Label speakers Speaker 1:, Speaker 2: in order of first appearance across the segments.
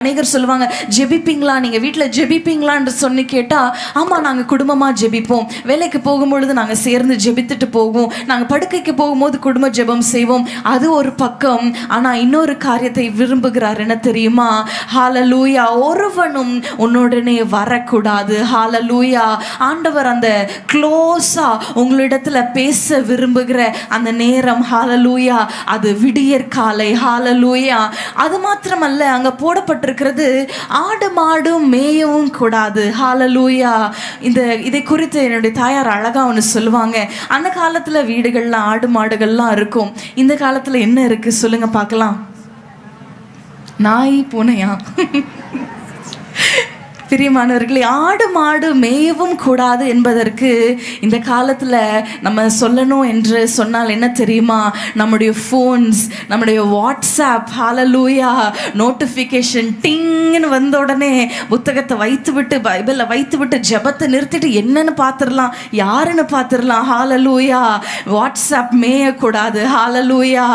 Speaker 1: அநேகர் சொல்லுவாங்க, ஜெபிப்பீங்களா, நீங்கள் வீட்டில் ஜெபிப்பீங்களான்னு சொல்லி கேட்டால், ஆமாம் நாங்கள் குடும்பமாக ஜெபிப்போம், வேலைக்கு போகும்பொழுது நாங்கள் சேர்ந்து ஜெபித்துட்டு போவோம், நாங்கள் படுக்கைக்கு போகும்போது குடும்ப ஜெபம் செய்வோம். அது ஒரு பக்கம். ஆனால் இன்னொரு காரியத்தை விரும்புகிறார், என்ன தெரியுமா? ஹல்லேலூயா, ஒருவனும் உன்னுடனே வரக்கூடாது. ஹல்லேலூயா, ஆண்டவர் அந்த க்ளோஸாக உங்களிடத்துல பேச விரும்புகிற அந்த நேரம், ஹல்லேலூயா, அது விடியற் காலை. ஹல்லேலூயா, அது மாத்திரமல்ல, அங்கே போடப்பட்ட இருக்கிறது ஆடு மாடு மேயவும் கூடாது. ஹல்லேலூயா. இதை குறித்து என்னுடைய தாயார் அழகா ஒன்று சொல்லுவாங்க. அந்த காலத்துல வீடுகள்லாம் ஆடு மாடுகள்லாம் இருக்கும். இந்த காலத்துல என்ன இருக்கு சொல்லுங்க பார்க்கலாம்? நாய் பூனையா? பிரியமானவர்களே, ஆடு மாடு மேயவும் கூடாது என்பதற்கு இந்த காலத்தில் நம்ம சொல்லணும் என்று சொன்னால் என்ன தெரியுமா? நம்முடைய ஃபோன்ஸ், நம்முடைய வாட்ஸ்அப், ஹல்லேலூயா, நோட்டிஃபிகேஷன் டிங்னு வந்த உடனே புத்தகத்தை வைத்து விட்டு, பைபிளை வைத்து விட்டு, ஜெபத்தை நிறுத்திட்டு என்னன்னு பார்த்துடலாம், யாருன்னு பார்த்துடலாம். ஹல்லேலூயா, வாட்ஸ்அப் மேயக்கூடாது. ஹல்லேலூயா.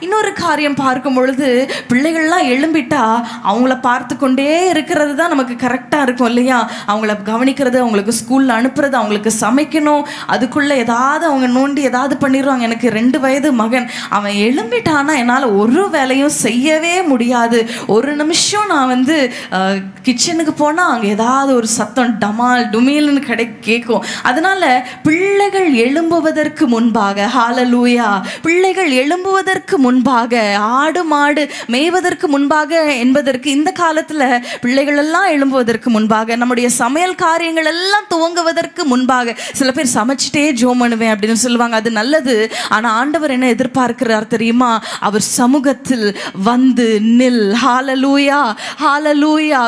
Speaker 1: இன்னொரு காரியம் பார்க்கும் பொழுது, பிள்ளைகள்லாம் எழும்பிட்டா அவங்கள பார்த்து கொண்டே இருக்கிறது தான் நமக்கு கரெக்டாக இருக்கும் இல்லையா? அவங்கள கவனிக்கிறது, அவங்களுக்கு ஸ்கூல்ல அனுப்புறது, அவங்களுக்கு சமைக்கணும், அதுக்குள்ள ஏதாவது அவங்க நோண்டி ஏதாவது பண்ணிடுவாங்க. எனக்கு 2 வயது மகன், அவன் எழும்பிட்டானா என்னால் ஒரு வேலையும் செய்யவே முடியாது. ஒரு நிமிஷம் நான் கிச்சனுக்கு போனால் அங்கே ஏதாவது ஒரு சத்தம் டமால் டுமீல்னு கேட்கும். அதனால பிள்ளைகள் எழும்புவதற்கு முன்பாக, ஹல்லேலூயா, பிள்ளைகள் எழும்புவதற்கு முன்பாக, ஆடு மாடு மேய்வதற்கு முன்பாக என்பதற்கு இந்த காலத்தில் பிள்ளைகள் எல்லாம் எழும்புவதற்கு முன்பாக, நம்முடைய சமையல் காரியங்கள் எல்லாம் துவங்குவதற்கு முன்பாக, சில பேர் சமைச்சிட்டே ஜெபம் பண்ணுவேன் அப்படின்னு சொல்லுவாங்க. அது நல்லது. ஆனால் ஆண்டவர் என்ன எதிர்பார்க்கிறார் தெரியுமா? அவர் சமூகத்தில் வந்து நில். ஹல்லேலூயா, ஹல்லேலூயா.